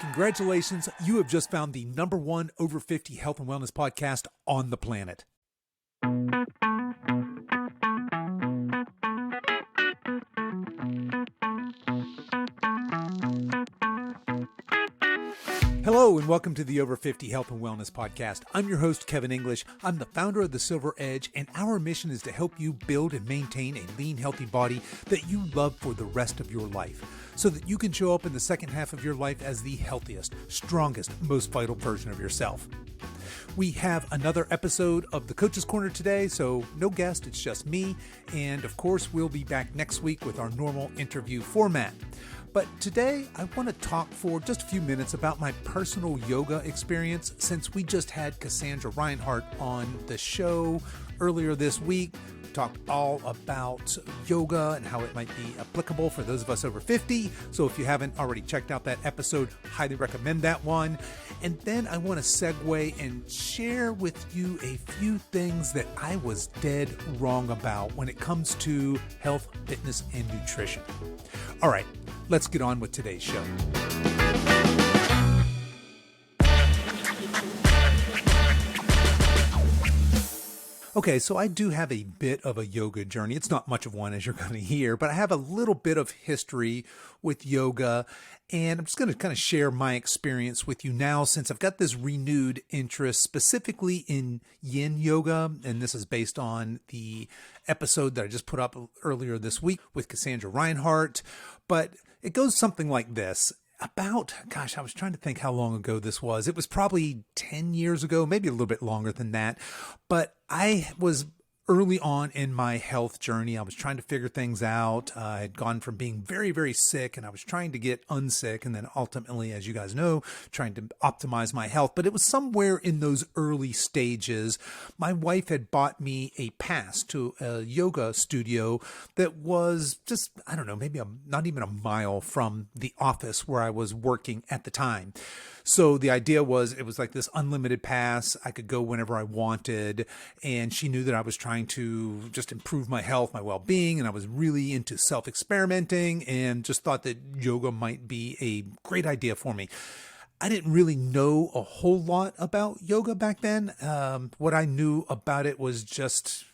Congratulations, you have just found the number one over 50 health and wellness podcast on the planet. Hello and welcome to the Over 50 Health and Wellness Podcast. I'm your host, Kevin English. I'm the founder of The Silver Edge, and our mission is to help you build and maintain a lean, healthy body that you love for the rest of your life, so that you can show up in the second half of your life as the healthiest, strongest, most vital version of yourself. We have another episode of the Coach's Corner today, so no guest, it's just me. And of course, we'll be back next week with our normal interview format. But today, I want to talk for just a few minutes about my personal yoga experience, since we just had Cassandra Reinhardt on the show earlier this week. We talked all about yoga and how it might be applicable for those of us over 50. So if you haven't already checked out that episode, highly recommend that one. And then I want to segue and share with you a few things that I was dead wrong about when it comes to health, fitness, and nutrition. All right, let's get on with today's show. Okay, so I do have a bit of a yoga journey. It's not much of one, as you're going to hear, but I have a little bit of history with yoga, and I'm just going to kind of share my experience with you now, since I've got this renewed interest specifically in yin yoga, and this is based on the episode that I just put up earlier this week with Cassandra Reinhardt. But it goes something like this. I was trying to think how long ago this was. It was probably 10 years ago, maybe a little bit longer than that. But I was early on in my health journey. I was trying to figure things out. I had gone from being very, very sick, and I was trying to get unsick. And then ultimately, as you guys know, trying to optimize my health. But it was somewhere in those early stages. My wife had bought me a pass to a yoga studio that was just, I don't know, maybe not even a mile from the office where I was working at the time. So the idea was, it was like this unlimited pass. I could go whenever I wanted. And she knew that I was trying to just improve my health, my well-being. And I was really into self-experimenting, and just thought that yoga might be a great idea for me. I didn't really know a whole lot about yoga back then. What I knew about it was just,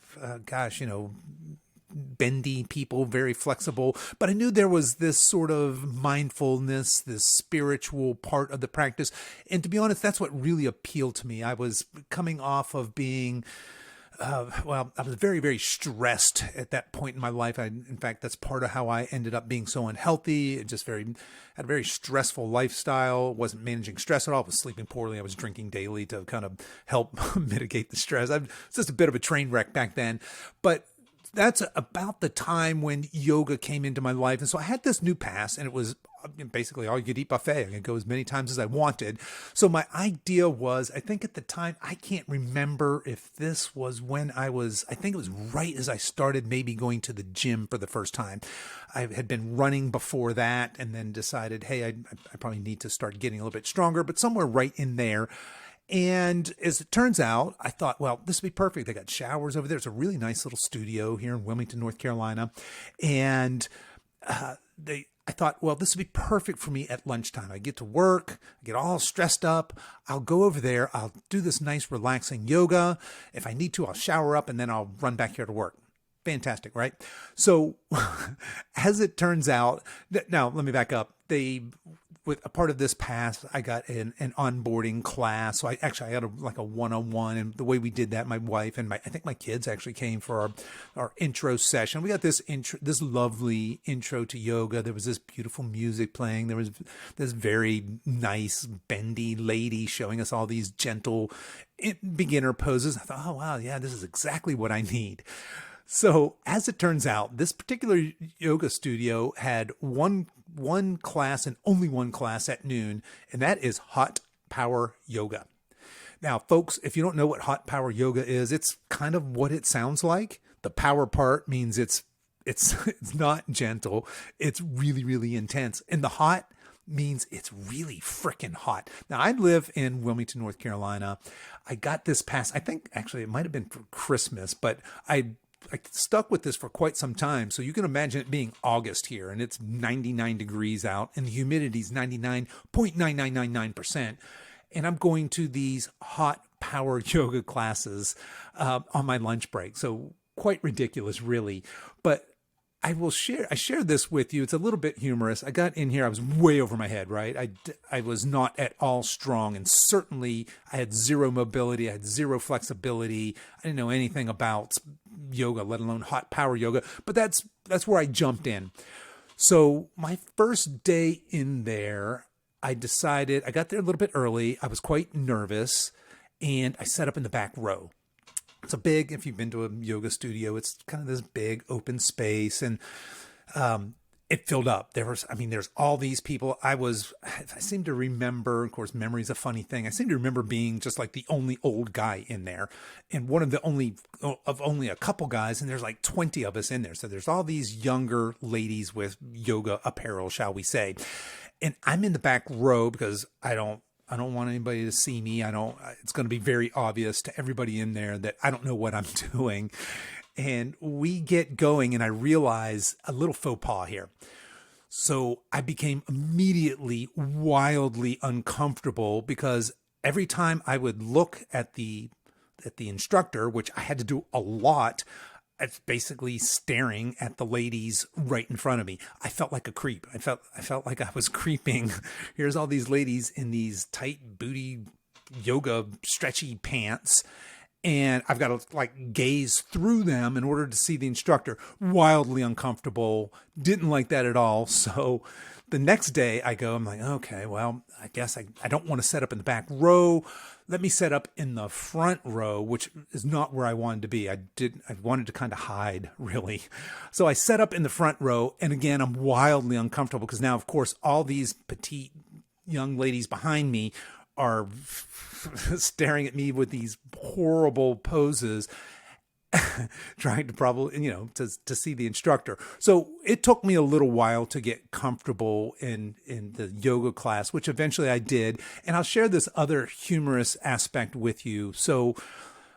bendy people, very flexible. But I knew there was this sort of mindfulness, this spiritual part of the practice. And to be honest, that's what really appealed to me. I was coming off of being, I was very, very stressed at that point in my life. In fact, that's part of how I ended up being so unhealthy. Had a very stressful lifestyle. Wasn't managing stress at all. I was sleeping poorly. I was drinking daily to kind of help mitigate the stress. It's just a bit of a train wreck back then. But that's about the time when yoga came into my life. And so I had this new pass, and it was basically all you could eat buffet. I could go as many times as I wanted. So my idea was, I think at the time, I can't remember if this was when I think it was right as I started maybe going to the gym for the first time. I had been running before that, and then decided, hey, I probably need to start getting a little bit stronger, but somewhere right in there. And as it turns out, I thought, well, this would be perfect. They got showers over there. It's a really nice little studio here in Wilmington, North Carolina. And I thought, well, this would be perfect for me at lunchtime. I get to work, I get all stressed up. I'll go over there. I'll do this nice, relaxing yoga. If I need to, I'll shower up, and then I'll run back here to work. Fantastic, right? So as it turns out, now let me back up. With a part of this pass, I got an onboarding class. So I got a one-on-one, and the way we did that, my wife and I think my kids actually came for our intro session. We got this lovely intro to yoga. There was this beautiful music playing. There was this very nice bendy lady showing us all these gentle beginner poses. I thought, oh wow, yeah, this is exactly what I need. So as it turns out, this particular yoga studio had one class, and only one class at noon, and that is hot power yoga. Now, folks, if you don't know what hot power yoga is, it's kind of what it sounds like. The power part means it's not gentle. It's really, really intense. And the hot means it's really freaking hot. Now, I live in Wilmington, North Carolina. I got this pass, I think actually it might have been for Christmas, but I I stuck with this for quite some time. So you can imagine it being August here and it's 99 degrees out and the humidity is 99.9999%. And I'm going to these hot power yoga classes on my lunch break. So quite ridiculous, really. But I shared this with you. It's a little bit humorous. I got in here, I was way over my head, right? I was not at all strong, and certainly I had zero mobility. I had zero flexibility. I didn't know anything about yoga, let alone hot power yoga, but that's where I jumped in. So my first day in there, I decided, I got there a little bit early. I was quite nervous, and I set up in the back row. It's a big, if you've been to a yoga studio, it's kind of this big open space, and it filled up. There's all these people. I seem to remember, of course, memory's a funny thing. I seem to remember being just like the only old guy in there, and one of the only a couple guys, and there's like 20 of us in there. So there's all these younger ladies with yoga apparel, shall we say. And I'm in the back row because I don't want anybody to see me. It's going to be very obvious to everybody in there that I don't know what I'm doing. And we get going and I realize a little faux pas here. So I became immediately wildly uncomfortable because every time I would look at the instructor, which I had to do a lot, it's basically staring at the ladies right in front of me. I felt like a creep. I felt like I was creeping. Here's all these ladies in these tight booty yoga stretchy pants, and I've got to like gaze through them in order to see the instructor. Wildly uncomfortable. Didn't like that at all. So the next day I'm like, okay, well, I guess I don't want to set up in the back row. Let me set up in the front row, which is not where I wanted to be. I wanted to kind of hide, really. So I set up in the front row, and again, I'm wildly uncomfortable because now, of course, all these petite young ladies behind me are staring at me with these horrible poses, trying to probably, to see the instructor. So it took me a little while to get comfortable in the yoga class, which eventually I did. And I'll share this other humorous aspect with you. So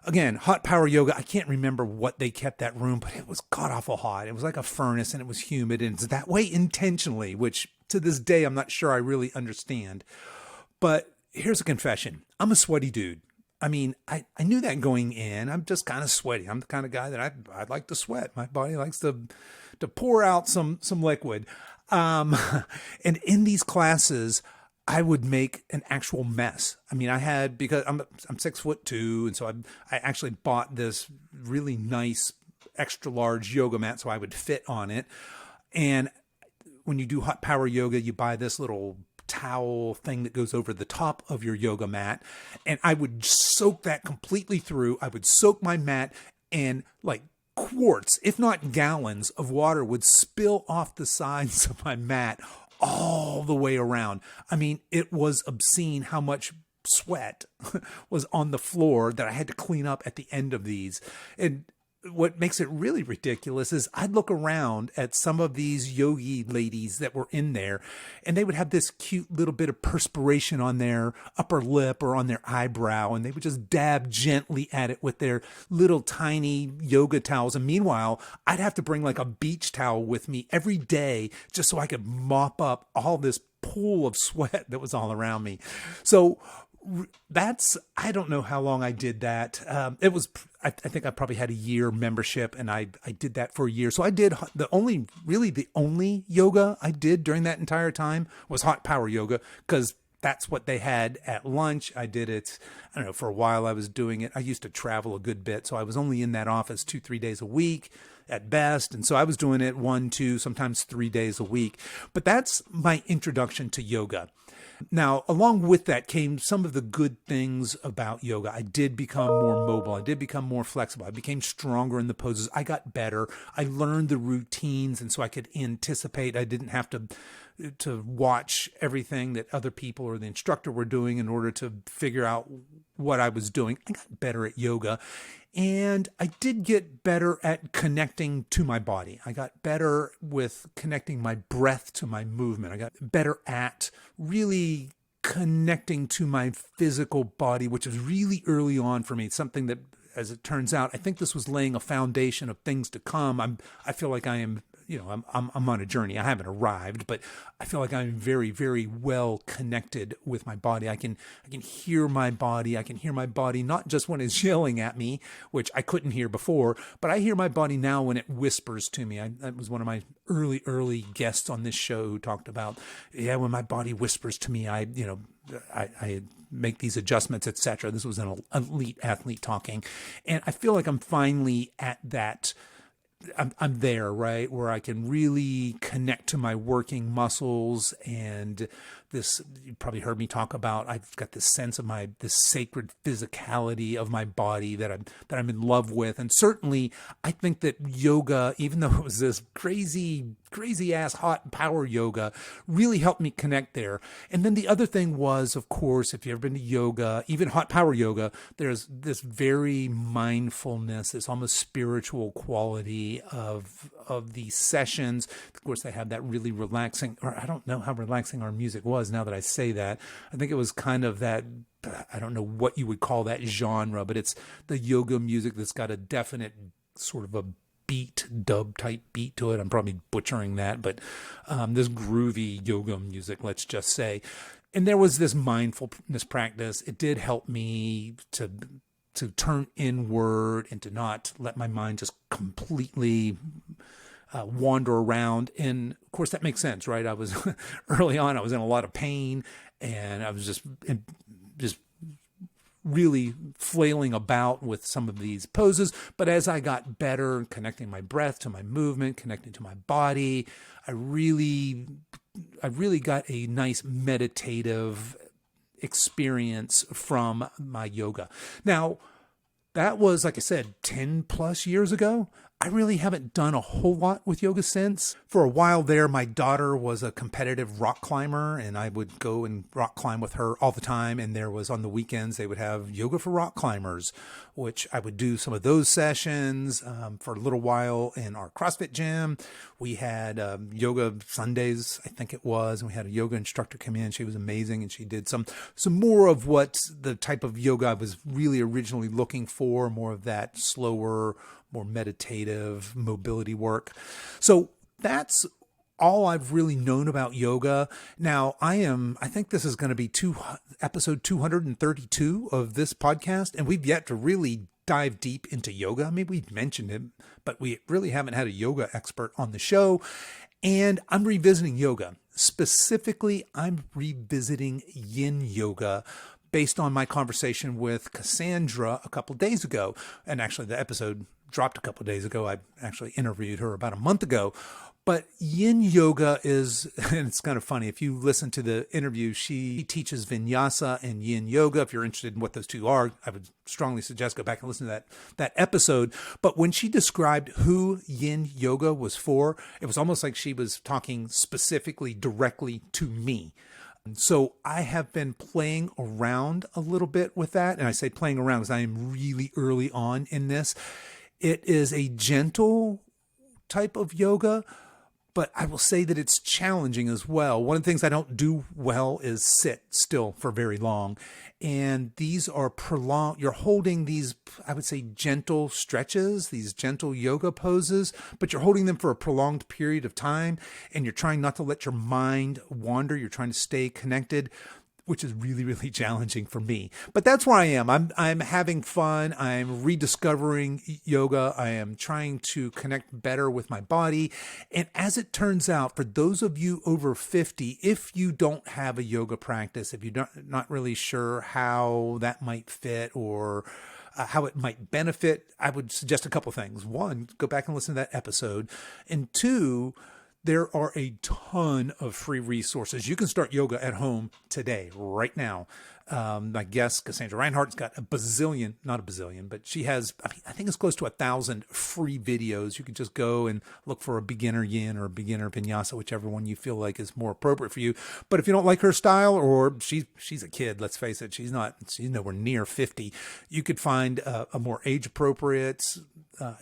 again, hot power yoga, I can't remember what they kept that room, but it was god awful hot. It was like a furnace and it was humid, and it's that way intentionally, which to this day, I'm not sure I really understand. But here's a confession. I'm a sweaty dude. I mean, I knew that going in. I'm just kind of sweaty. I'm the kind of guy that I'd like to sweat. My body likes to pour out some liquid. And in these classes, I would make an actual mess. I mean, because I'm 6'2", and so I actually bought this really nice extra large yoga mat so I would fit on it. And when you do hot power yoga, you buy this little towel thing that goes over the top of your yoga mat, and I would soak that completely through. I would soak my mat, and like quarts, if not gallons of water would spill off the sides of my mat all the way around. I mean, it was obscene how much sweat was on the floor that I had to clean up at the end of these. And what makes it really ridiculous is I'd look around at some of these yogi ladies that were in there, and they would have this cute little bit of perspiration on their upper lip or on their eyebrow, and they would just dab gently at it with their little tiny yoga towels. And meanwhile, I'd have to bring like a beach towel with me every day just so I could mop up all this pool of sweat that was all around me. So I don't know how long I did that. I think I probably had a year membership, and I did that for a year. So I did the only yoga I did during that entire time was hot power yoga, because that's what they had at lunch. I did it, I don't know, for a while I was doing it. I used to travel a good bit, so I was only in that office 2-3 days a week at best. And so I was doing it 1, 2, sometimes 3 days a week. But that's my introduction to yoga. Now, along with that came some of the good things about yoga. I did become more mobile. I did become more flexible. I became stronger in the poses. I got better. I learned the routines, and so I could anticipate. I didn't have to watch everything that other people or the instructor were doing in order to figure out what I was doing. I got better at yoga. And I did get better at connecting to my body. I got better with connecting my breath to my movement. I got better at really connecting to my physical body, which was really early on for me. It's something that as it turns out. I think this was laying a foundation of things to come. I feel like I am, I'm on a journey. I haven't arrived, but I feel like I'm very, very well connected with my body. I can hear my body. I can hear my body not just when it's yelling at me, which I couldn't hear before, but I hear my body now when it whispers to me. That was one of my early guests on this show who talked about, when my body whispers to me, I make these adjustments, etc. This was an elite athlete talking, and I feel like I'm finally at that. I'm there, right, where I can really connect to my working muscles, and this, you probably heard me talk about, I've got this sense of this sacred physicality of my body that I'm in love with. And certainly I think that yoga, even though it was this crazy ass hot power yoga, really helped me connect there. And then the other thing was, of course, if you've ever been to yoga, even hot power yoga, there's this very mindfulness, this almost spiritual quality of these sessions. Of course, they have that really relaxing, or I don't know how relaxing our music was now that I say that. I think it was kind of that, I don't know what you would call that genre, but it's the yoga music that's got a definite sort of a beat, dub type beat to it. I'm probably butchering that, but this groovy yoga music, let's just say. And there was this mindfulness practice. It did help me to turn inward and to not let my mind just completely wander around. And of course that makes sense, right? I was early on, I was in a lot of pain, and I was just really flailing about with some of these poses. But as I got better, connecting my breath to my movement, connecting to my body, I really got a nice meditative experience from my yoga. Now, that was, like I said, 10 plus years ago. I really haven't done a whole lot with yoga since. For a while there, my daughter was a competitive rock climber, and I would go and rock climb with her all the time. And there was, on the weekends, they would have yoga for rock climbers, which I would do some of those sessions for a little while in our CrossFit gym. We had yoga Sundays, I think it was, and we had a yoga instructor come in. She was amazing, and she did some more of what the type of yoga I was really originally looking for, more of that slower, more meditative mobility work. So that's all I've really known about yoga. Now I think this is going to be episode 232 of this podcast, and we've yet to really dive deep into yoga. I mean, we've mentioned it, but we really haven't had a yoga expert on the show. And I'm revisiting yoga. Specifically, I'm revisiting yin yoga, based on my conversation with Cassandra a couple days ago. And actually the episode dropped a couple days ago. I actually interviewed her about a month ago. But yin yoga is, and it's kind of funny, if you listen to the interview, she teaches vinyasa and yin yoga. If you're interested in what those two are, I would strongly suggest go back and listen to that episode. But when she described who yin yoga was for, it was almost like she was talking specifically directly to me. So I have been playing around a little bit with that. And I say playing around because I am really early on in this. It is a gentle type of yoga, but I will say that it's challenging as well. One of the things I don't do well is sit still for very long. And these are prolonged. You're holding these, I would say, gentle stretches, these gentle yoga poses, but you're holding them for a prolonged period of time. And you're trying not to let your mind wander. You're trying to stay connected, which is really, really challenging for me. But that's where I am. I'm having fun. I'm rediscovering yoga. I am trying to connect better with my body. And as it turns out, for those of you over 50, if you don't have a yoga practice, if you're not really sure how that might fit or how it might benefit, I would suggest a couple things. One, go back and listen to that episode. And two, there are a ton of free resources. You can start yoga at home today, right now. My guest, Cassandra Reinhardt's got not a bazillion, but she has, I think it's close to 1,000 free videos. You can just go and look for a beginner yin or a beginner vinyasa, whichever one you feel like is more appropriate for you. But if you don't like her style, or she's a kid, let's face it, she's nowhere near 50, you could find a more age appropriate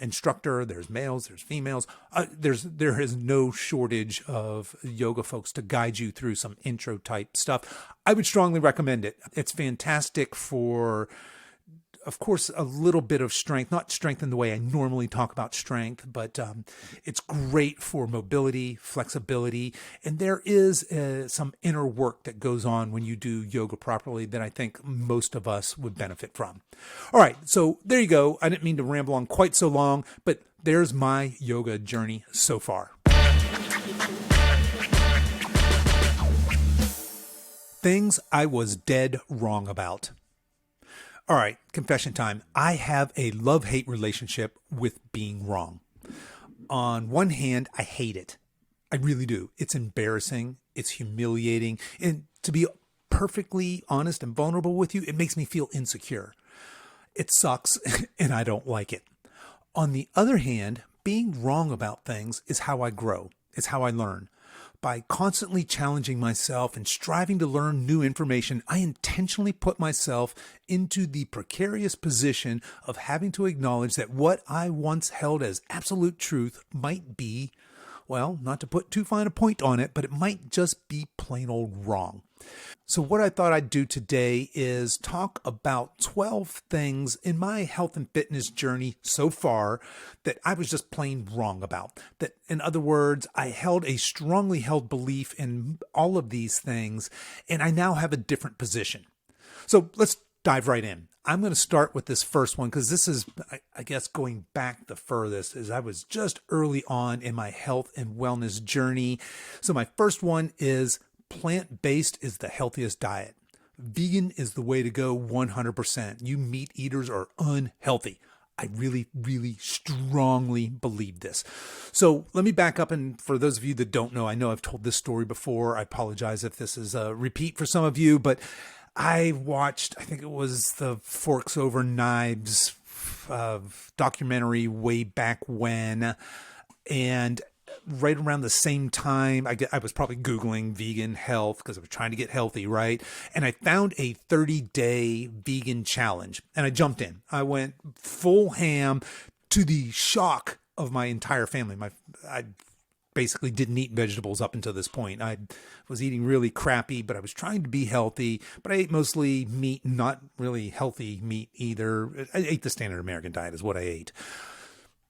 instructor. There's males, there's females. There is no shortage of yoga folks to guide you through some intro type stuff. I would strongly recommend it. It's fantastic for of course, a little bit of strength, not strength in the way I normally talk about strength, but it's great for mobility, flexibility. And there is some inner work that goes on when you do yoga properly that I think most of us would benefit from. All right, so there you go. I didn't mean to ramble on quite so long, but there's my yoga journey so far. Things I was dead wrong about. All right, confession time. I have a love-hate relationship with being wrong. On one hand, I hate it. I really do. It's embarrassing. It's humiliating. And to be perfectly honest and vulnerable with you, it makes me feel insecure. It sucks, and I don't like it. On the other hand, being wrong about things is how I grow. It's how I learn. By constantly challenging myself and striving to learn new information, I intentionally put myself into the precarious position of having to acknowledge that what I once held as absolute truth might be, well, not to put too fine a point on it, but it might just be plain old wrong. So what I thought I'd do today is talk about 12 things in my health and fitness journey so far that I was just plain wrong about. That, in other words, I held a strongly held belief in all of these things, and I now have a different position. So let's dive right in. I'm going to start with this first one because this is, I guess, going back the furthest, as I was just early on in my health and wellness journey. So my first one is plant-based is the healthiest diet. Vegan is the way to go 100%. You meat eaters are unhealthy. I really, really strongly believe this. So let me back up. And for those of you that don't know, I know I've told this story before. I apologize if this is a repeat for some of you, but I watched, I think it was the Forks Over Knives documentary way back when. And right around the same time, I was probably Googling vegan health because I was trying to get healthy, right? And I found a 30-day vegan challenge and I jumped in. I went full ham to the shock of my entire family. I basically didn't eat vegetables up until this point. I was eating really crappy, but I was trying to be healthy, but I ate mostly meat, not really healthy meat either. I ate the standard American diet is what I ate.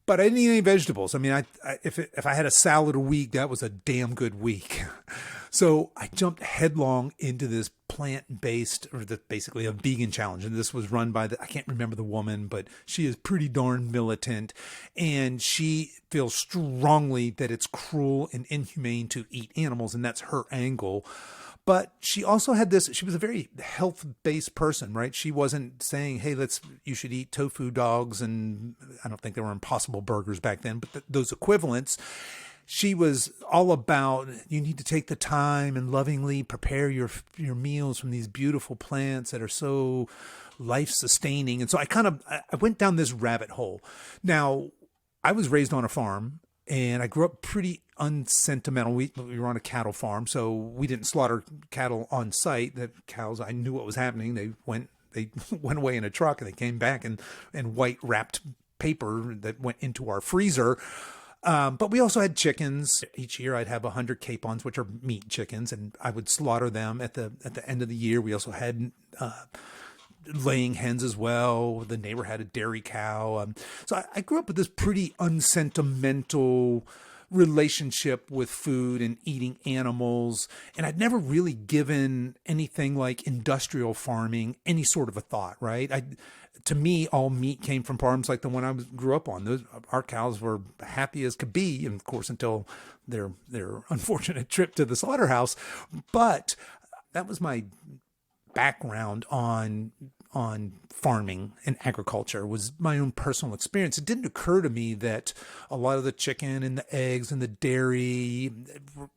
But I didn't eat any vegetables. I mean, if I had a salad a week, that was a damn good week. So I jumped headlong into this plant-based, or basically a vegan challenge. And this was run by I can't remember the woman, but she is pretty darn militant. And she feels strongly that it's cruel and inhumane to eat animals. And that's her angle. But she also had this, she was a very health-based person, right? She wasn't saying, hey, you should eat tofu dogs, and I don't think there were Impossible burgers back then, but those equivalents. She was all about, you need to take the time and lovingly prepare your meals from these beautiful plants that are so life-sustaining. And so I went down this rabbit hole. Now, I was raised on a farm, and I grew up pretty unsentimental. We were on a cattle farm, so we didn't slaughter cattle on site. The cows, I knew what was happening. They went away in a truck, and they came back in white wrapped paper that went into our freezer. But we also had chickens. Each year I'd have 100 capons, which are meat chickens, and I would slaughter them at the end of the year. We also had laying hens as well. The neighbor had a dairy cow. So I grew up with this pretty unsentimental relationship with food and eating animals. And I'd never really given anything like industrial farming any sort of a thought, right? To me, all meat came from farms like the one I grew up on. Our cows were happy as could be, and of course, until their unfortunate trip to the slaughterhouse. But that was my background on farming and agriculture, was my own personal experience. It didn't occur to me that a lot of the chicken and the eggs and the dairy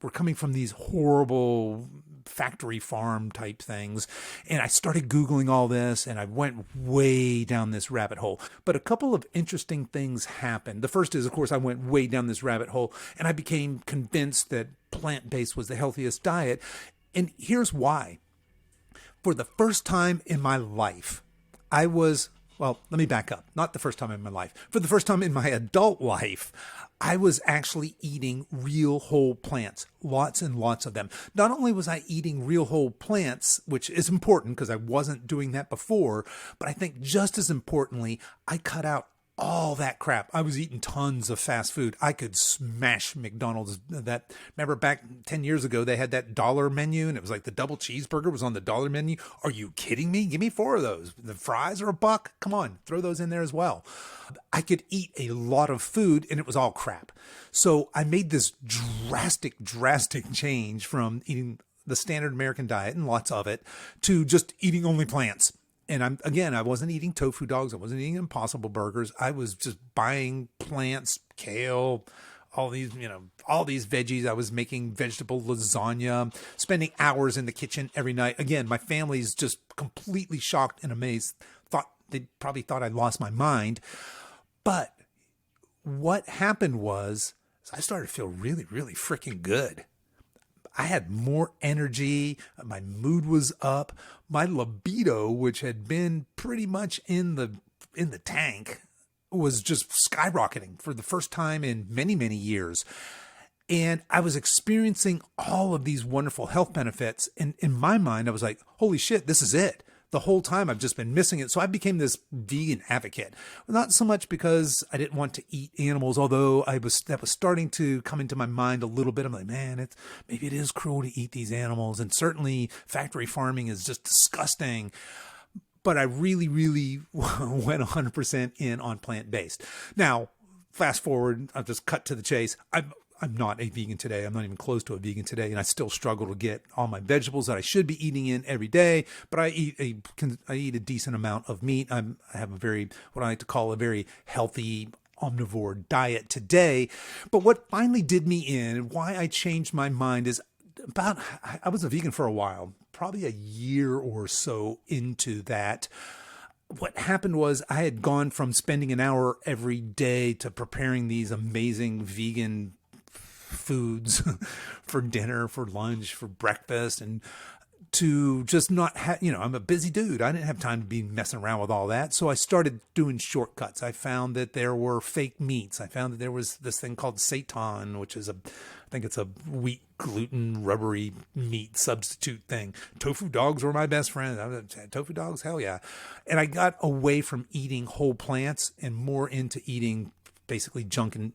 were coming from these horrible factory farm type things. And I started Googling all this, and I went way down this rabbit hole. But a couple of interesting things happened. The first is, of course, I went way down this rabbit hole, and I became convinced that plant-based was the healthiest diet. And here's why. For the first time in my life, I was Well, let me back up. Not the first time in my life. For the first time in my adult life, I was actually eating real whole plants, lots and lots of them. Not only was I eating real whole plants, which is important because I wasn't doing that before, but I think just as importantly, I cut out all that crap. I was eating tons of fast food. I could smash McDonald's. Remember back 10 years ago, they had that dollar menu and it was like the double cheeseburger was on the dollar menu. Are you kidding me? Give me 4 of those. The fries are $1. Come on, throw those in there as well. I could eat a lot of food and it was all crap. So I made this drastic change from eating the standard American diet and lots of it to just eating only plants. And I wasn't eating tofu dogs. I wasn't eating Impossible burgers. I was just buying plants, kale, all these veggies. I was making vegetable lasagna, spending hours in the kitchen every night. Again, my family's just completely shocked and amazed. They probably thought I'd lost my mind. But what happened was I started to feel really, really freaking good. I had more energy. My mood was up. My libido, which had been pretty much in the tank, was just skyrocketing for the first time in many, many years. And I was experiencing all of these wonderful health benefits. And in my mind, I was like, holy shit, this is it. The whole time I've just been missing it. So I became this vegan advocate. Not so much because I didn't want to eat animals, although that was starting to come into my mind a little bit. I'm like, man, maybe it is cruel to eat these animals. And certainly factory farming is just disgusting. But I really, really went 100% in on plant-based. Now, fast forward, I'll just cut to the chase. I'm not a vegan today. I'm not even close to a vegan today. And I still struggle to get all my vegetables that I should be eating in every day. But I eat a decent amount of meat. I have what I like to call a very healthy omnivore diet today. But what finally did me in and why I changed my mind is I was a vegan for a while, probably a year or so into that. What happened was I had gone from spending an hour every day to preparing these amazing vegan foods for dinner, for lunch, for breakfast, and to just not I'm a busy dude. I didn't have time to be messing around with all that. So I started doing shortcuts. I found that there were fake meats. I found that there was this thing called seitan, which is I think it's a wheat, gluten, rubbery meat substitute thing. Tofu dogs were my best friend. I had tofu dogs, hell yeah. And I got away from eating whole plants and more into eating basically junk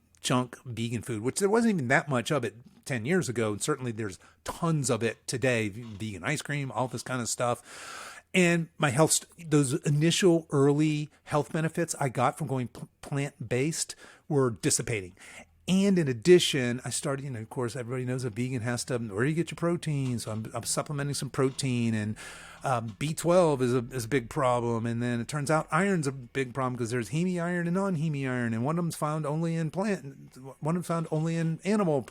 vegan food, which there wasn't even that much of it 10 years ago. And certainly there's tons of it today, vegan ice cream, all this kind of stuff. And my health, those initial early health benefits I got from going plant-based were dissipating. And in addition, I started, of course, everybody knows a vegan has to, where do you get your protein? So I'm supplementing some protein, and B12 is a big problem. And then it turns out iron's a big problem because there's heme iron and non-heme iron. And one of them's found only in plant, one of them's found only in animal.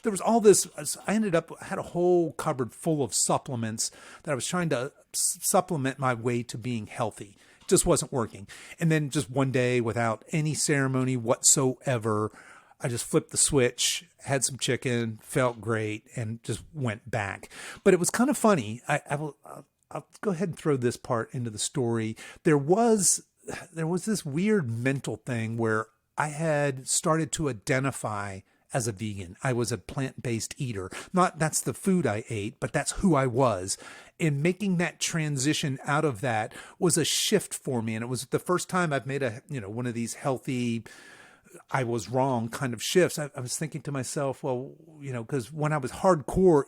There was all this. I had a whole cupboard full of supplements that I was trying to supplement my way to being healthy. It just wasn't working. And then just one day, without any ceremony whatsoever, I just flipped the switch, had some chicken, felt great, and just went back. But it was kind of funny. I'll go ahead and throw this part into the story. There was this weird mental thing where I had started to identify as a vegan. I was a plant-based eater. Not that's the food I ate, but that's who I was. And making that transition out of that was a shift for me. And it was the first time I've made one of these healthy, I was wrong kind of shifts. I was thinking to myself, well, because when I was hardcore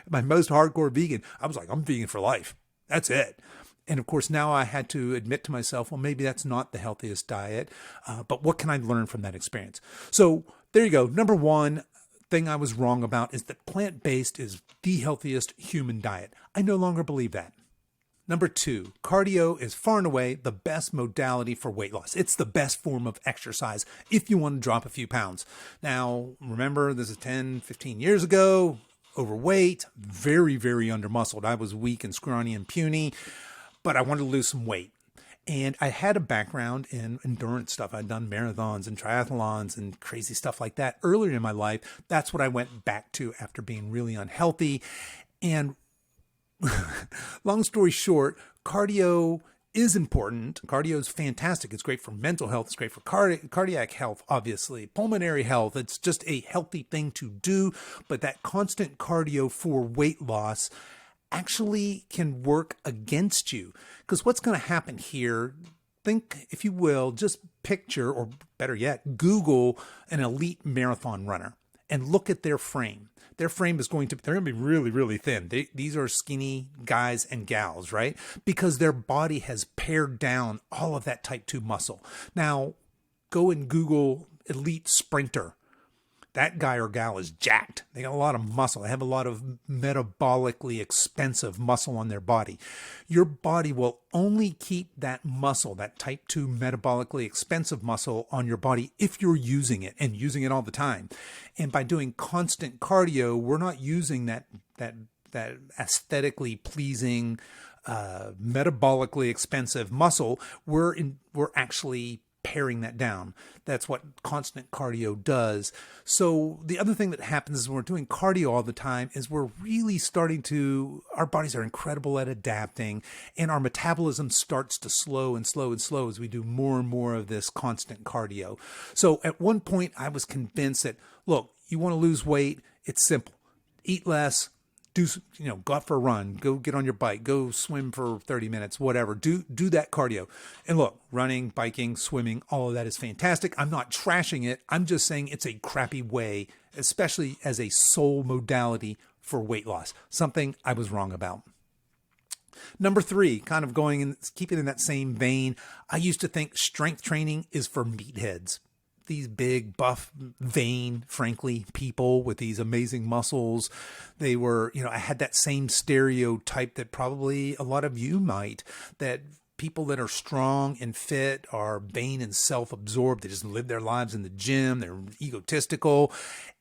my most hardcore vegan, I was like, I'm vegan for life. That's it. And of course, now I had to admit to myself, well, maybe that's not the healthiest diet, but what can I learn from that experience? So there you go. Number one thing I was wrong about is that plant-based is the healthiest human diet. I no longer believe that. Number two, cardio is far and away the best modality for weight loss. It's the best form of exercise if you want to drop a few pounds. Now, remember, this is 10, 15 years ago, overweight, very, very undermuscled. I was weak and scrawny and puny, but I wanted to lose some weight. And I had a background in endurance stuff. I'd done marathons and triathlons and crazy stuff like that earlier in my life. That's what I went back to after being really unhealthy. And long story short, cardio is important. Cardio is fantastic. It's great for mental health. It's great for cardiac health, obviously, pulmonary health. It's just a healthy thing to do. But that constant cardio for weight loss actually can work against you. Because what's going to happen here, think, if you will, just picture, or better yet, Google an elite marathon runner and look at their frame. Their frame is they're going to be really, really thin. These are skinny guys and gals, right? Because their body has pared down all of that type 2 muscle. Now, go and Google elite sprinter. That guy or gal is jacked. They got a lot of muscle. They have a lot of metabolically expensive muscle on their body. Your body will only keep that muscle, that type 2 metabolically expensive muscle on your body if you're using it and using it all the time. And by doing constant cardio, we're not using that aesthetically pleasing, metabolically expensive muscle. We're actually paring that down. That's what constant cardio does. So the other thing that happens is when we're doing cardio all the time is we're really our bodies are incredible at adapting, and our metabolism starts to slow and slow and slow as we do more and more of this constant cardio. So at one point I was convinced that, look, you want to lose weight, it's simple. Eat less, go out for a run, go get on your bike, go swim for 30 minutes, whatever. Do that cardio. And look, running, biking, swimming, all of that is fantastic. I'm not trashing it. I'm just saying it's a crappy way, especially as a sole modality for weight loss. Something I was wrong about. Number 3, kind of keeping in that same vein, I used to think strength training is for meatheads. These big, buff, vain, frankly, people with these amazing muscles. They were, I had that same stereotype that probably a lot of you might, that people that are strong and fit are vain and self-absorbed. They just live their lives in the gym. They're egotistical.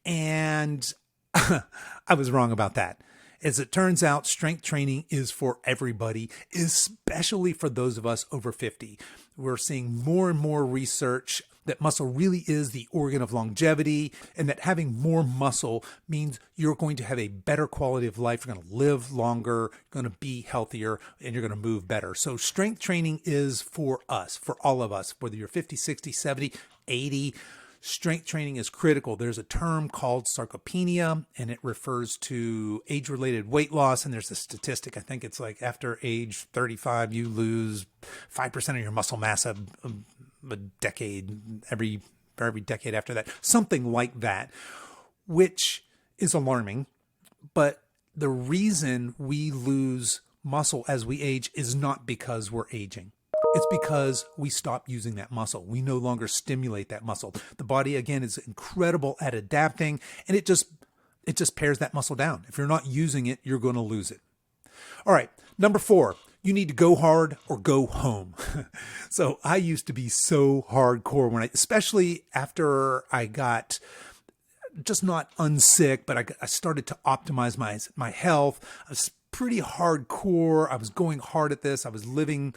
And I was wrong about that. As it turns out, strength training is for everybody, especially for those of us over 50. We're seeing more and more research that muscle really is the organ of longevity, and that having more muscle means you're going to have a better quality of life. You're going to live longer, you're going to be healthier, and you're going to move better. So strength training is for us, for all of us, whether you're 50, 60, 70, 80. Strength training is critical. There's a term called sarcopenia, and it refers to age-related weight loss. And there's a statistic, I think it's like after age 35, you lose 5% of your muscle mass a decade, every decade after that, something like that, which is alarming. But the reason we lose muscle as we age is not because we're aging. It's because we stop using that muscle. We no longer stimulate that muscle. The body, again, is incredible at adapting, and it just pares that muscle down. If you're not using it, you're going to lose it. All right, number 4, you need to go hard or go home. So I used to be so hardcore especially after I got just not unsick, but I started to optimize my health. I was pretty hardcore. I was going hard at this. I was living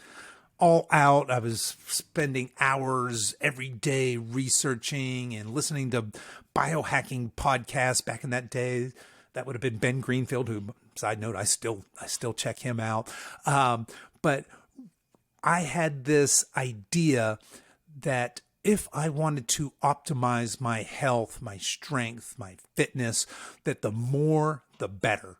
all out. I was spending hours every day researching and listening to biohacking podcasts back in that day. That would have been Ben Greenfield, who, side note, I still check him out. But I had this idea that if I wanted to optimize my health, my strength, my fitness, that the more, the better.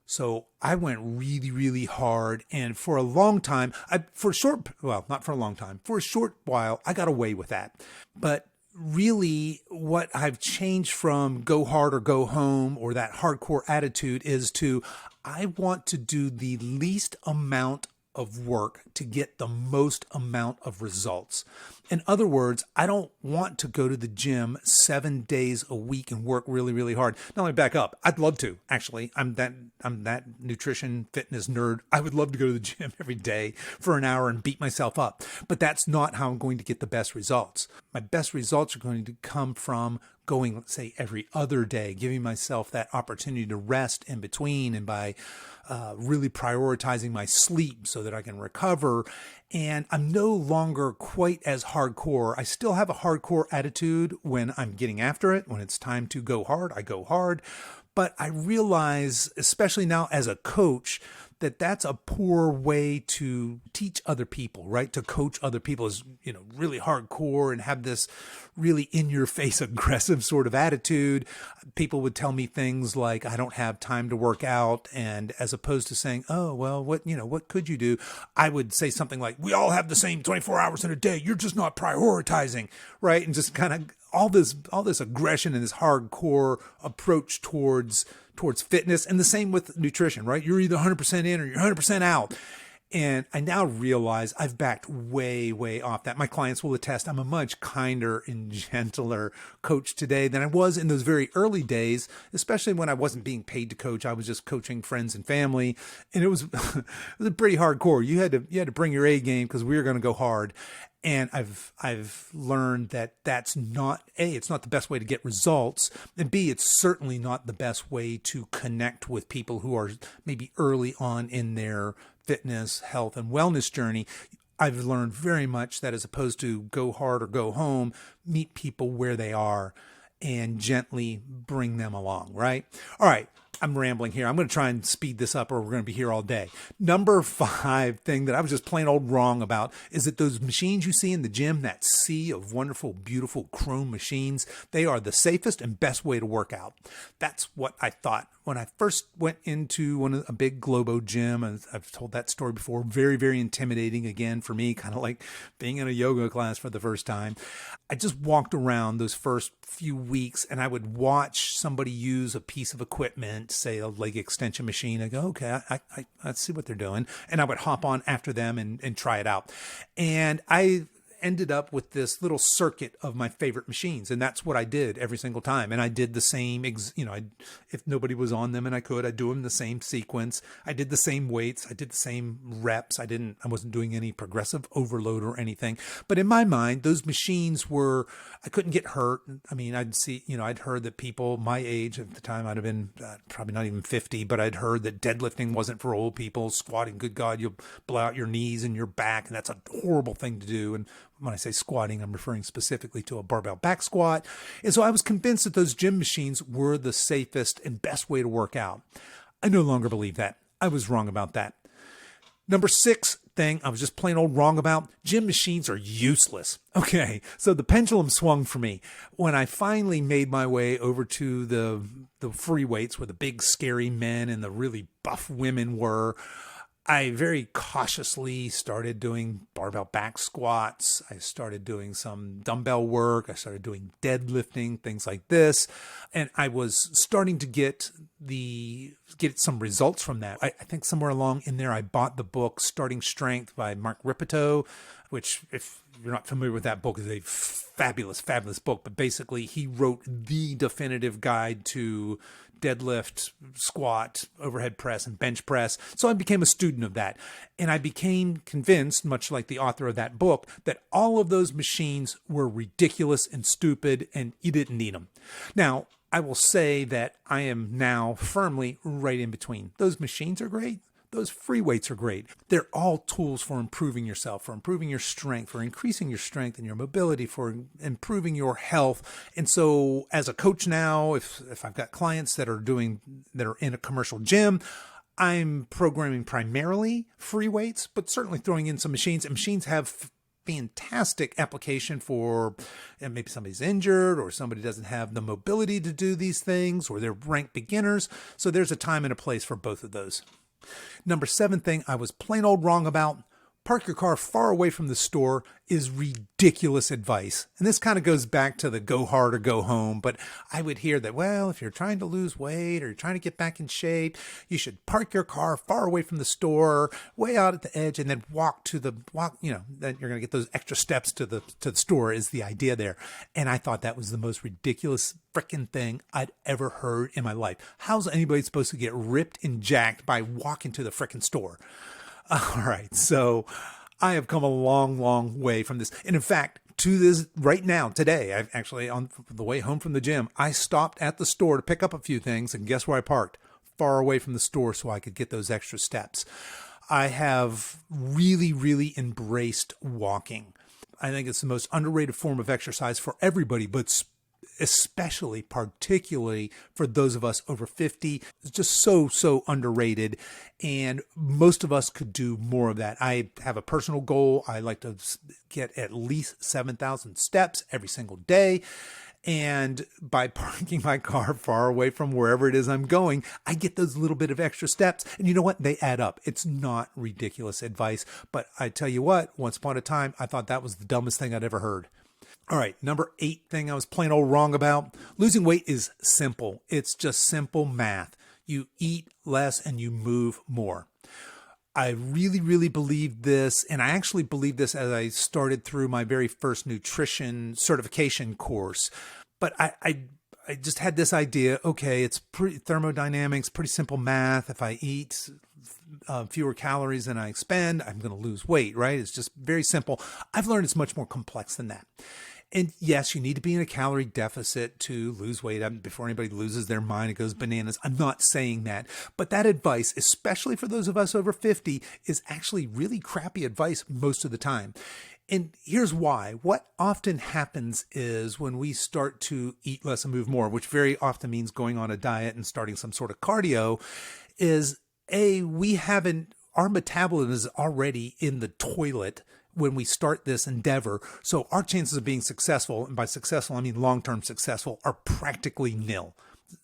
So I went really, really hard. And for a long time, for a short while, I got away with that. But really what I've changed from go hard or go home, or that hardcore attitude, is to, I want to do the least amount of work to get the most amount of results. In other words, I don't want to go to the gym 7 days a week and work really, really hard. Now, let me back up. I'd love to, actually. I'm that nutrition fitness nerd. I would love to go to the gym every day for an hour and beat myself up. But that's not how I'm going to get the best results. My best results are going to come from going, let's say, every other day, giving myself that opportunity to rest in between, and by really prioritizing my sleep so that I can recover. And I'm no longer quite as hardcore. I still have a hardcore attitude when I'm getting after it. When it's time to go hard, I go hard. But I realize, especially now as a coach, that that's a poor way to teach other people, right? To coach other people is, really hardcore and have this really in your face aggressive sort of attitude. People would tell me things like, I don't have time to work out. And as opposed to saying, oh, well, what could you do? I would say something like, we all have the same 24 hours in a day. You're just not prioritizing, right? And just kind of all this aggression and this hardcore approach towards fitness. And the same with nutrition, right? You're either 100% in or you're 100% out. And I now realize I've backed way, way off that. My clients will attest I'm a much kinder and gentler coach today than I was in those very early days, especially when I wasn't being paid to coach. I was just coaching friends and family. And it was it was pretty hardcore. You had to bring your A game because we were going to go hard. And I've learned that that's not, A, it's not the best way to get results, and B, it's certainly not the best way to connect with people who are maybe early on in their fitness, health, and wellness journey. I've learned very much that as opposed to go hard or go home, meet people where they are and gently bring them along, right? All right. I'm rambling here. I'm going to try and speed this up or we're going to be here all day. Number 5 thing that I was just plain old wrong about is that those machines you see in the gym, that sea of wonderful, beautiful chrome machines, they are the safest and best way to work out. That's what I thought when I first went into a big Globo gym. And I've told that story before. Very, very intimidating again for me, kind of like being in a yoga class for the first time. I just walked around those first few weeks and I would watch somebody use a piece of equipment, say a leg extension machine. I go, okay, I see what they're doing. And I would hop on after them and try it out. And I ended up with this little circuit of my favorite machines. And that's what I did every single time. And I did the same, if nobody was on them and I'd do them in the same sequence. I did the same weights. I did the same reps. I wasn't doing any progressive overload or anything. But in my mind, those machines I couldn't get hurt. I mean, I'd heard that people my age at the time, I'd have been probably not even 50, but I'd heard that deadlifting wasn't for old people. Squatting, good God, you'll blow out your knees and your back. And that's a horrible thing to do. And when I say squatting, I'm referring specifically to a barbell back squat. And so I was convinced that those gym machines were the safest and best way to work out. I no longer believe that. I was wrong about that. Number 6 thing I was just plain old wrong about, gym machines are useless. Okay, so the pendulum swung for me. When I finally made my way over to the free weights where the big scary men and the really buff women were, I very cautiously started doing barbell back squats. I started doing some dumbbell work. I started doing deadlifting, things like this. And I was starting to get some results from that. I think somewhere along in there, I bought the book Starting Strength by Mark Ripito, which, if you're not familiar with that book, is a fabulous, fabulous book. But basically, he wrote the definitive guide to deadlift, squat, overhead press, and bench press. So I became a student of that. And I became convinced, much like the author of that book, that all of those machines were ridiculous and stupid and you didn't need them. Now, I will say that I am now firmly right in between. Those machines are great. Those free weights are great. They're all tools for improving yourself, for improving your strength, for increasing your strength and your mobility, for improving your health. And so as a coach now, if I've got clients that are in a commercial gym, I'm programming primarily free weights, but certainly throwing in some machines. And machines have fantastic application for maybe somebody's injured or somebody doesn't have the mobility to do these things or they're ranked beginners. So there's a time and a place for both of those. Number 7 thing I was plain old wrong about, park your car far away from the store is ridiculous advice. And this kind of goes back to the go hard or go home. But I would hear that, well, if you're trying to lose weight or you're trying to get back in shape, you should park your car far away from the store, way out at the edge, and then then you're going to get those extra steps to the store is the idea there. And I thought that was the most ridiculous freaking thing I'd ever heard in my life. How's anybody supposed to get ripped and jacked by walking to the freaking store? All right, so I have come a long, long way from this. And in fact, to this right now, today, I've actually, on the way home from the gym, I stopped at the store to pick up a few things. And guess where I parked? Far away from the store so I could get those extra steps. I have really, really embraced walking. I think it's the most underrated form of exercise for everybody, but especially, particularly for those of us over 50. It's just so underrated. And most of us could do more of that. I have a personal goal. I like to get at least 7,000 steps every single day. And by parking my car far away from wherever it is I'm going, I get those little bit of extra steps. And you know what? They add up. It's not ridiculous advice. But I tell you what, once upon a time, I thought that was the dumbest thing I'd ever heard. All right, number 8 thing I was plain old wrong about. Losing weight is simple. It's just simple math. You eat less and you move more. I really believed this, and I actually believed this as I started through my very first nutrition certification course. But I just had this idea, okay, it's pretty thermodynamics, pretty simple math. If I eat fewer calories than I expend, I'm going to lose weight, right? It's just very simple. I've learned it's much more complex than that. And yes, you need to be in a calorie deficit to lose weight. Before anybody loses their mind, it goes bananas. I'm not saying that. But that advice, especially for those of us over 50, is actually really crappy advice most of the time. And here's why. What often happens is when we start to eat less and move more, which very often means going on a diet and starting some sort of cardio, is our metabolism is already in the toilet when we start this endeavor. So our chances of being successful, and by successful, I mean long-term successful, are practically nil.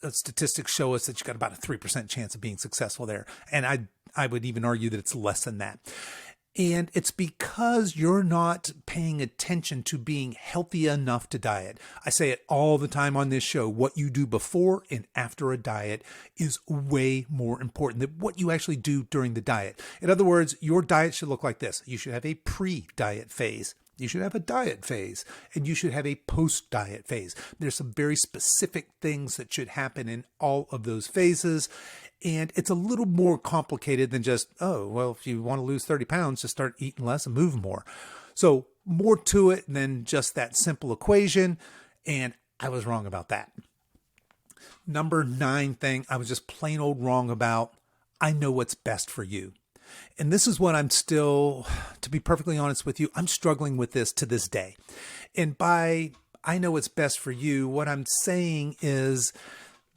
Statistics show us that you got about a 3% chance of being successful there. And I would even argue that it's less than that. And it's because you're not paying attention to being healthy enough to diet. I say it all the time on this show. What you do before and after a diet is way more important than what you actually do during the diet. In other words, your diet should look like this. You should have a pre-diet phase. You should have a diet phase, and you should have a post-diet phase. There's some very specific things that should happen in all of those phases. And it's a little more complicated than just, oh, well, if you want to lose 30 pounds, just start eating less and move more. So more to it than just that simple equation. And I was wrong about that. Number 9 thing I was just plain old wrong about. I know what's best for you. And this is what I'm still, to be perfectly honest with you, I'm struggling with this to this day. And by I know what's best for you, what I'm saying is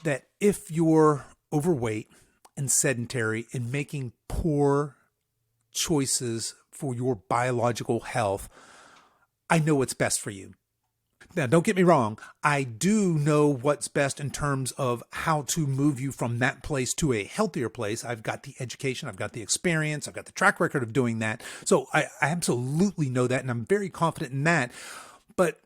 that if you're overweight and sedentary and making poor choices for your biological health, I know what's best for you. Now, don't get me wrong. I do know what's best in terms of how to move you from that place to a healthier place. I've got the education. I've got the experience. I've got the track record of doing that. So I absolutely know that, and I'm very confident in that. But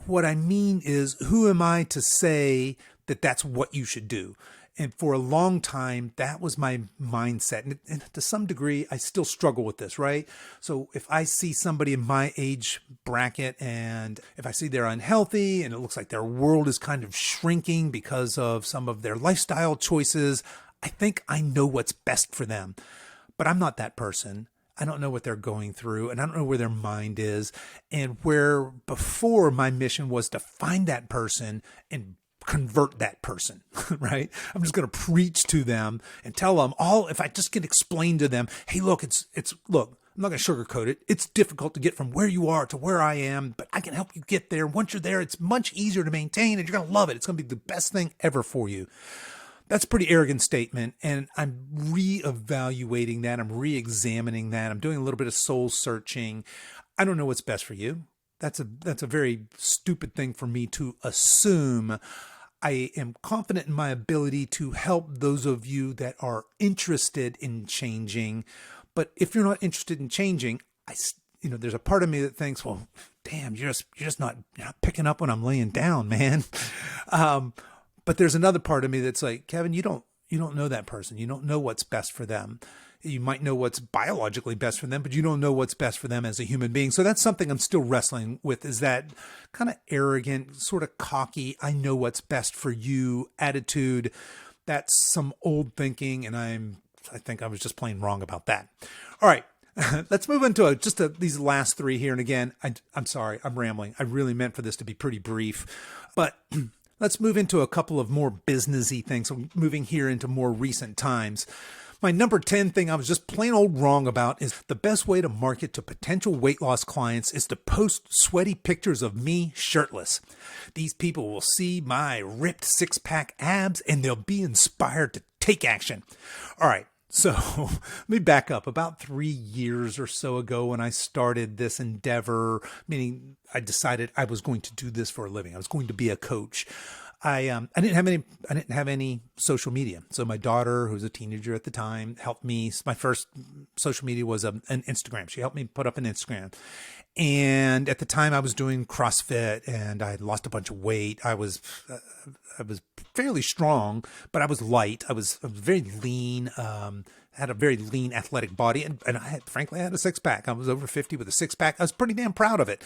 what I mean is, who am I to say that that's what you should do? And for a long time, that was my mindset. And to some degree, I still struggle with this, right? So if I see somebody in my age bracket, and if I see they're unhealthy and it looks like their world is kind of shrinking because of some of their lifestyle choices, I think I know what's best for them. But I'm not that person. I don't know what they're going through, and I don't know where their mind is. And where before my mission was to find that person and convert that person, right? I'm just going to preach to them and tell them if I just can explain to them, hey, look, look, I'm not going to sugarcoat it. It's difficult to get from where you are to where I am, but I can help you get there. Once you're there, it's much easier to maintain, and you're going to love it. It's going to be the best thing ever for you. That's a pretty arrogant statement, and I'm reevaluating that. I'm re-examining that. I'm doing a little bit of soul searching. I don't know what's best for you. That's a very stupid thing for me to assume. I am confident in my ability to help those of you that are interested in changing. But if you're not interested in changing, there's a part of me that thinks, well, damn, you're not picking up when I'm laying down, man. But there's another part of me that's like, Kevin, you don't know that person. You don't know what's best for them. You might know what's biologically best for them, but you don't know what's best for them as a human being. So that's something I'm still wrestling with, is that kind of arrogant, sort of cocky, I know what's best for you attitude. That's some old thinking, and I think I was just plain wrong about that. All right. Let's move into these last 3 here. And again, I'm sorry, I'm rambling. I really meant for this to be pretty brief, but let's move into a couple of more businessy things. So moving here into more recent times. My number 10 thing I was just plain old wrong about is the best way to market to potential weight loss clients is to post sweaty pictures of me shirtless. These people will see my ripped six-pack abs and they'll be inspired to take action. All right. So let me back up. About 3 years or so ago when I started this endeavor, meaning I decided I was going to do this for a living. I was going to be a coach. I didn't have any social media. So my daughter, who was a teenager at the time, helped me. My first social media was an Instagram. She helped me put up an Instagram. And at the time I was doing CrossFit and I had lost a bunch of weight. I was fairly strong, but I was light. I was very lean, had a very lean athletic body. And frankly, I had a six pack. I was over 50 with a six pack. I was pretty damn proud of it.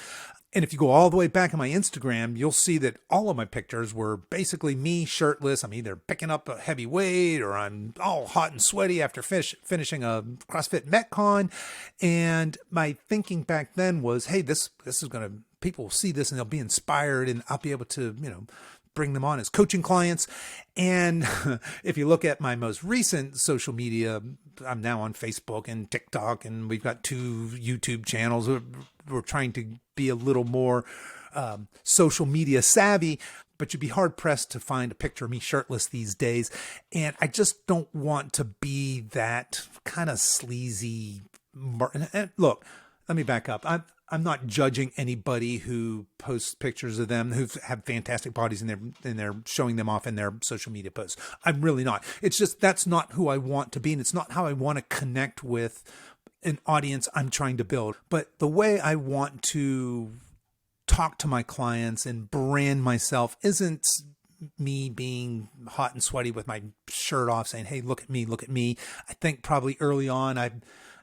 And if you go all the way back in my Instagram, you'll see that all of my pictures were basically me shirtless. I'm either picking up a heavy weight or I'm all hot and sweaty after finishing a CrossFit Metcon. And my thinking back then was, hey, this is going to, people will see this and they'll be inspired and I'll be able to, bring them on as coaching clients. And if you look at my most recent social media, I'm now on Facebook and TikTok, and we've got 2 YouTube channels. We're trying to be a little more social media savvy, but you'd be hard pressed to find a picture of me shirtless these days. And I just don't want to be that kind of sleazy. And look, let me back up. I'm not judging anybody who posts pictures of them who have fantastic bodies and they're showing them off in their social media posts. I'm really not. It's just that's not who I want to be, and it's not how I want to connect with an audience I'm trying to build. But the way I want to talk to my clients and brand myself isn't me being hot and sweaty with my shirt off saying, hey, look at me, look at me. I think probably early on it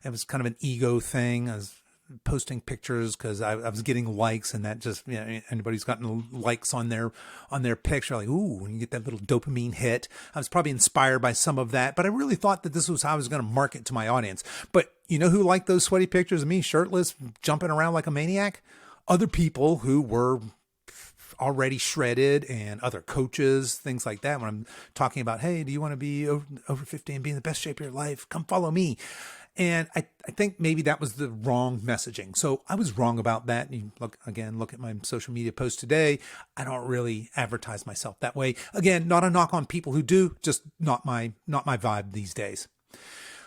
was kind of an ego thing. I was posting pictures because I was getting likes, and that just, anybody who's gotten likes on their picture, like, ooh, you get that little dopamine hit. I was probably inspired by some of that, but I really thought that this was how I was going to market to my audience. But you know who liked those sweaty pictures of me shirtless, jumping around like a maniac? Other people who were already shredded and other coaches, things like that. When I'm talking about, hey, do you want to be over 50 and be in the best shape of your life? Come follow me. And I think maybe that was the wrong messaging. So I was wrong about that. You look at my social media posts today. I don't really advertise myself that way. Again, not a knock on people who do, just not my vibe these days.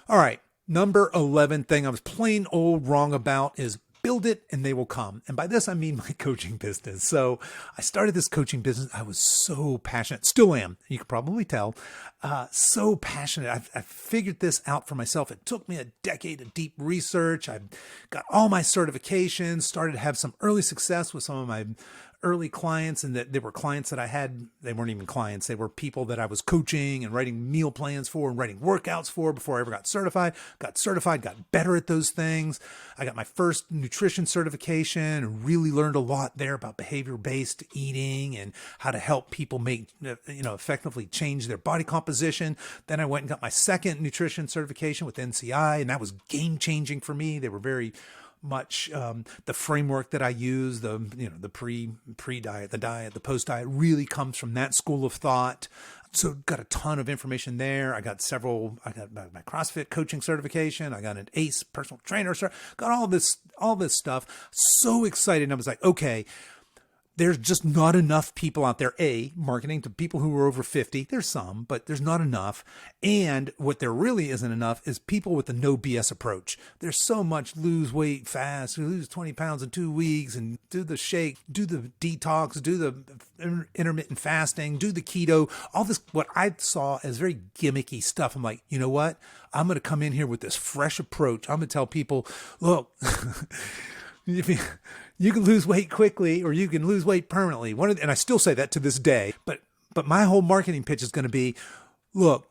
All right. Number 11 thing I was plain old wrong about is build it and they will come. And by this, I mean my coaching business. So I started this coaching business. I was so passionate, still am. You can probably tell, so passionate. I figured this out for myself. It took me a decade of deep research. I got all my certifications, started to have some early success with some of my early clients, and that they were clients that I had. They weren't even clients. They were people that I was coaching and writing meal plans for and writing workouts for before I ever got certified, got better at those things. I got my first nutrition certification and really learned a lot there about behavior-based eating and how to help people make, effectively change their body composition. Then I went and got my second nutrition certification with NCI, and that was game-changing for me. They were very much the framework that I use, the pre-diet, the diet, the post-diet really comes from that school of thought. So got a ton of information there. I got my CrossFit coaching certification. I got an ACE personal trainer, got all this stuff. So excited. And I was like, okay, there's just not enough people out there, marketing to people who are over 50. There's some, but there's not enough. And what there really isn't enough is people with the no BS approach. There's so much lose weight fast, lose 20 pounds in 2 weeks and do the shake, do the detox, do the intermittent fasting, do the keto, all this, what I saw as very gimmicky stuff. I'm like, you know what? I'm going to come in here with this fresh approach. I'm going to tell people, look, you can lose weight quickly or you can lose weight permanently. And I still say that to this day, but my whole marketing pitch is going to be, look,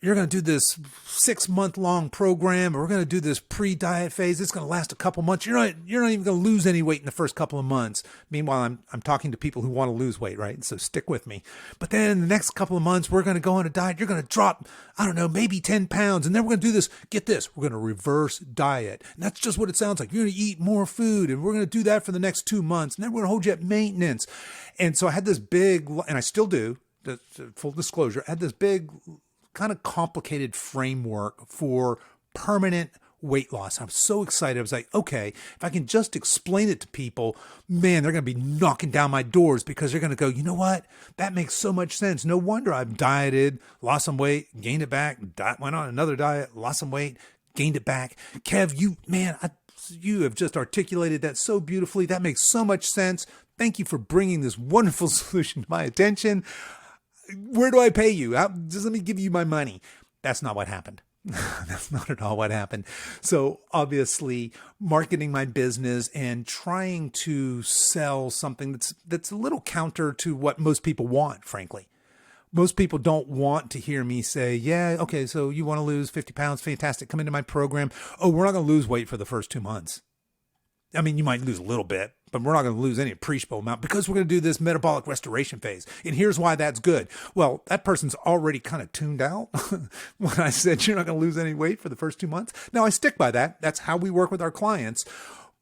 you're going to do this 6-month long program, or we're going to do this pre-diet phase. It's going to last a couple months. You're not even going to lose any weight in the first couple of months. Meanwhile, I'm talking to people who want to lose weight, right? So stick with me. But then in the next couple of months, we're going to go on a diet. You're going to drop, I don't know, maybe 10 pounds. And then we're going to do this. Get this. We're going to reverse diet. And that's just what it sounds like. You're going to eat more food, and we're going to do that for the next 2 months. And then we're going to hold you at maintenance. And so I had this big, and I still do, full disclosure, I had this big kind of complicated framework for permanent weight loss. I'm so excited. I was like, okay, if I can just explain it to people, man, they're going to be knocking down my doors because they're going to go, you know what? That makes so much sense. No wonder I've dieted, lost some weight, gained it back, went on another diet, lost some weight, gained it back. Kev, you have just articulated that so beautifully. That makes so much sense. Thank you for bringing this wonderful solution to my attention. Where do I pay you? Just let me give you my money. That's not what happened. That's not at all what happened. So obviously marketing my business and trying to sell something that's a little counter to what most people want, frankly. Most people don't want to hear me say, yeah, okay, so you want to lose 50 pounds, fantastic, come into my program. Oh, we're not going to lose weight for the first 2 months. I mean, you might lose a little bit, but we're not going to lose any appreciable amount because we're going to do this metabolic restoration phase. And here's why that's good. Well, that person's already kind of tuned out when I said you're not going to lose any weight for the first 2 months. Now, I stick by that. That's how we work with our clients.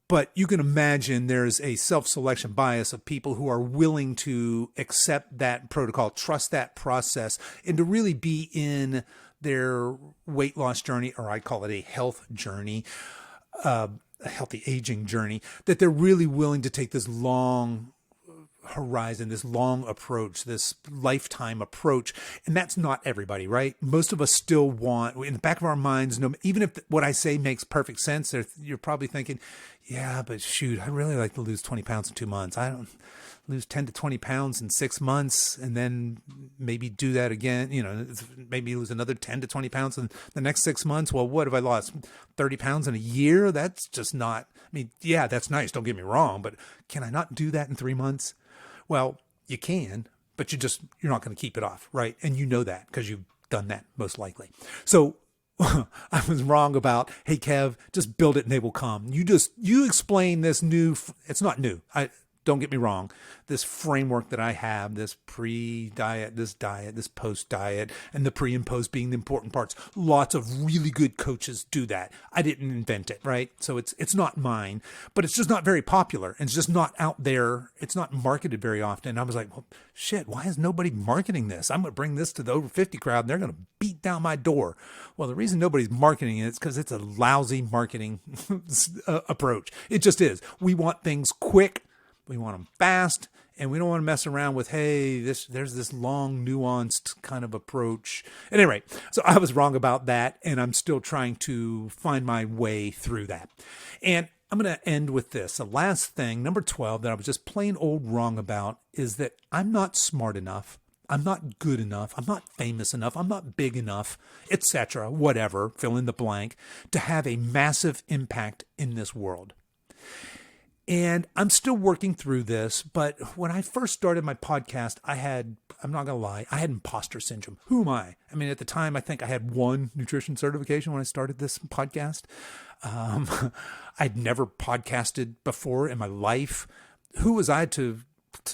But you can imagine there's a self-selection bias of people who are willing to accept that protocol, trust that process, and to really be in their weight loss journey, or I call it a health journey, a healthy aging journey, that they're really willing to take this long horizon, this long approach, this lifetime approach. And that's not everybody, right? Most of us still want, in the back of our minds, even if what I say makes perfect sense, you're probably thinking, yeah, but shoot, I really like to lose 20 pounds in 2 months. I don't lose 10 to 20 pounds in 6 months and then maybe do that again, maybe lose another 10 to 20 pounds in the next 6 months. Well, what have I lost? 30 pounds in a year? That's just not, yeah, that's nice. Don't get me wrong, but can I not do that in 3 months? Well, you can, but you're not going to keep it off, right? And you know that because you've done that most likely. So I was wrong about, hey, Kev, just build it and they will come. You explain this it's not new. Don't get me wrong. This framework that I have, this pre-diet, this post-diet, and the pre and post being the important parts. Lots of really good coaches do that. I didn't invent it, right? So it's not mine, but it's just not very popular. And it's just not out there. It's not marketed very often. I was like, well, shit, why is nobody marketing this? I'm going to bring this to the over 50 crowd and they're going to beat down my door. Well, the reason nobody's marketing it is because it's a lousy marketing approach. It just is. We want things quick. We want them fast, and we don't want to mess around with, hey, there's this long, nuanced kind of approach. At any rate, so I was wrong about that, and I'm still trying to find my way through that. And I'm going to end with this. The last thing, number 12, that I was just plain old wrong about is that I'm not smart enough. I'm not good enough. I'm not famous enough. I'm not big enough, etc., whatever, fill in the blank, to have a massive impact in this world. And I'm still working through this, but when I first started my podcast, I'm not going to lie, I had imposter syndrome. Who am I? At the time, I think I had 1 nutrition certification when I started this podcast. I'd never podcasted before in my life. Who was I to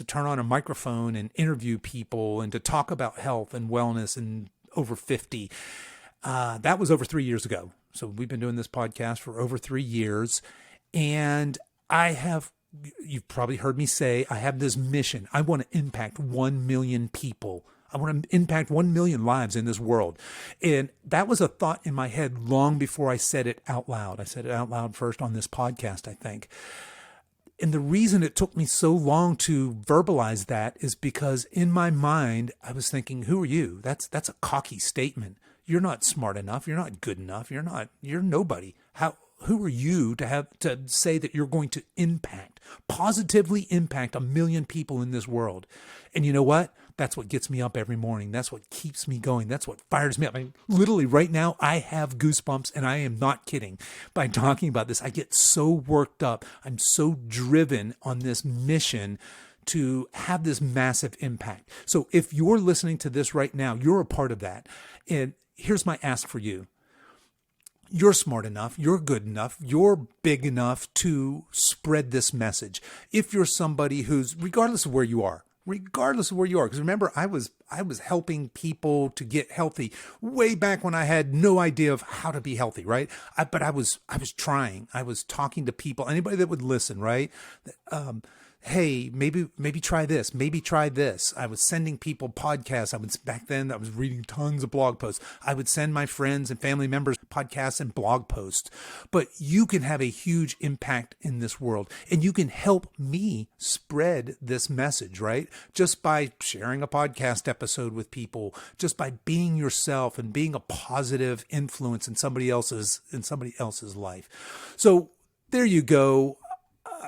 turn on a microphone and interview people and to talk about health and wellness and over 50? That was over 3 years ago. So we've been doing this podcast for over 3 years, and you've probably heard me say, I have this mission. I want to impact 1 million people. I want to impact 1 million lives in this world. And that was a thought in my head long before I said it out loud. I said it out loud first on this podcast, I think. And the reason it took me so long to verbalize that is because in my mind, I was thinking, who are you? That's a cocky statement. You're not smart enough. You're not good enough. You're nobody. Who are you to say that you're going to positively impact 1 million people in this world? And you know what? That's what gets me up every morning. That's what keeps me going. That's what fires me up. Literally right now, I have goosebumps, and I am not kidding by talking about this. I get so worked up. I'm so driven on this mission to have this massive impact. So if you're listening to this right now, you're a part of that. And here's my ask for you. You're smart enough, you're good enough, you're big enough to spread this message. If you're somebody who's, regardless of where you are, because remember, I was helping people to get healthy way back when I had no idea of how to be healthy, right? But I was trying. I was talking to people, anybody that would listen, right? hey, maybe try this, maybe try this. I was sending people podcasts. Back then I was reading tons of blog posts. I would send my friends and family members podcasts and blog posts. But you can have a huge impact in this world, and you can help me spread this message, right? Just by sharing a podcast episode with people, just by being yourself and being a positive influence in somebody else's life. So there you go.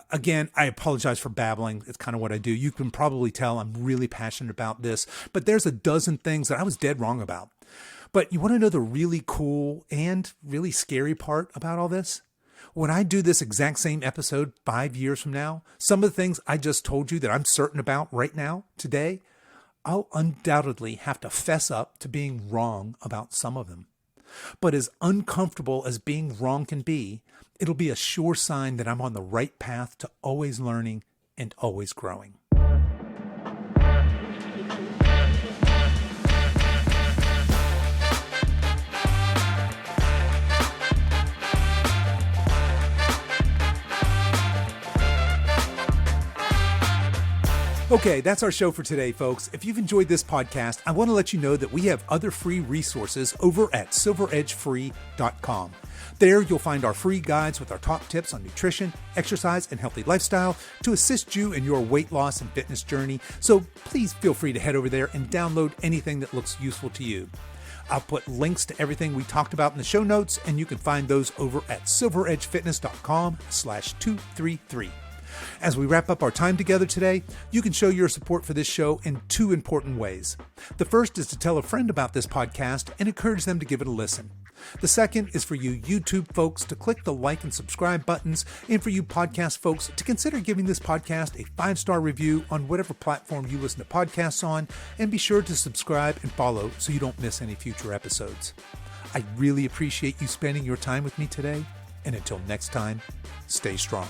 Again, I apologize for babbling. It's kind of what I do. You can probably tell I'm really passionate about this, but there's a dozen things that I was dead wrong about. But you want to know the really cool and really scary part about all this? When I do this exact same episode 5 years from now, some of the things I just told you that I'm certain about right now, today, I'll undoubtedly have to fess up to being wrong about some of them. But as uncomfortable as being wrong can be, it'll be a sure sign that I'm on the right path to always learning and always growing. Okay, that's our show for today, folks. If you've enjoyed this podcast, I want to let you know that we have other free resources over at silveredgefree.com. There, you'll find our free guides with our top tips on nutrition, exercise, and healthy lifestyle to assist you in your weight loss and fitness journey. So please feel free to head over there and download anything that looks useful to you. I'll put links to everything we talked about in the show notes, and you can find those over at silveredgefitness.com/233. As we wrap up our time together today, you can show your support for this show in two important ways. The first is to tell a friend about this podcast and encourage them to give it a listen. The second is for you YouTube folks to click the like and subscribe buttons, and for you podcast folks to consider giving this podcast a 5-star review on whatever platform you listen to podcasts on, and be sure to subscribe and follow so you don't miss any future episodes. I really appreciate you spending your time with me today, and until next time, stay strong.